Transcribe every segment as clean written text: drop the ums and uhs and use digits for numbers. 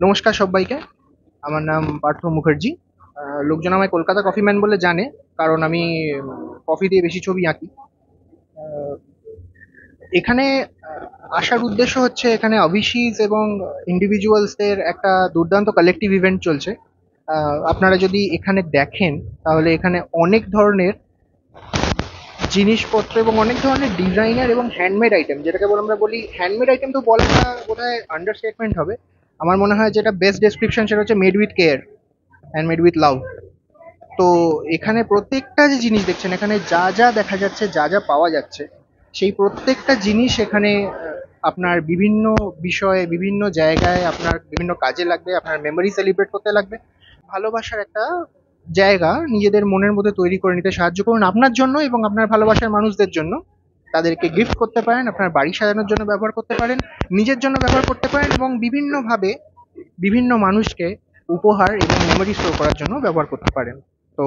নমস্কার সবাইকে। আমার নাম পার্থ মুখার্জি। লোকজন আমায় কলকাতা কফি ম্যান বলে জানে, কারণ আমি কফি দিয়ে বেশি ছবি আঁকি। আহ, এখানে আসার উদ্দেশ্য হচ্ছে, এখানে অভিষিস এবং ইন্ডিভিজুয়ালসদের একটা দুর্দান্ত কালেকটিভ ইভেন্ট চলছে। আপনারা যদি এখানে দেখেন, তাহলে এখানে অনেক ধরনের জিনিসপত্র এবং অনেক ধরনের ডিজাইনার এবং হ্যান্ডমেড আইটেম, যেটাকে আমরা বলি হ্যান্ডমেড আইটেম, তো বলাটা বোধহয় আন্ডারস্টেটমেন্ট হবে। আমার মনে হয় যেটা বেস্ট ডেসক্রিপশন সেটা হচ্ছে made with care and made with love. তো এখানে প্রত্যেকটা যে জিনিস দেখছেন, এখানে যা যা দেখা যাচ্ছে, যা যা পাওয়া যাচ্ছে, সেই প্রত্যেকটা জিনিস এখানে আপনার বিভিন্ন বিষয়ে, বিভিন্ন জায়গায়, আপনার বিভিন্ন কাজে লাগবে, আপনার মেমোরি সেলিব্রেট করতে লাগবে। ভালোবাসার একটা জায়গা নিজেদের মনের মধ্যে তৈরি করে নিতে সাহায্য করুন, আপনার জন্য এবং আপনার ভালোবাসার মানুষদের জন্য। তাদেরকে গিফট করতে পারেন, আপনার বাড়ি সাজানোর জন্য ব্যবহার করতে পারেন, নিজের জন্য ব্যবহার করতে পারেন, এবং বিভিন্নভাবে বিভিন্ন মানুষকে উপহার এবং মেমোরি স্টোর করার জন্য ব্যবহার করতে পারেন। তো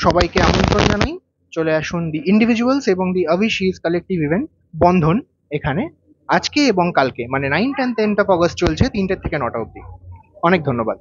সবাইকে আমন্ত্রণ জানাই, চলে আসুন দি ইন্ডিভিজুয়ালস এবং দি অভিশিস কালেকটিভ ইভেন্ট বন্ধন এখানে আজকে এবং কালকে, মানে 9th and 10th of August চলছে, 3টে থেকে 9টা অবধি। অনেক ধন্যবাদ।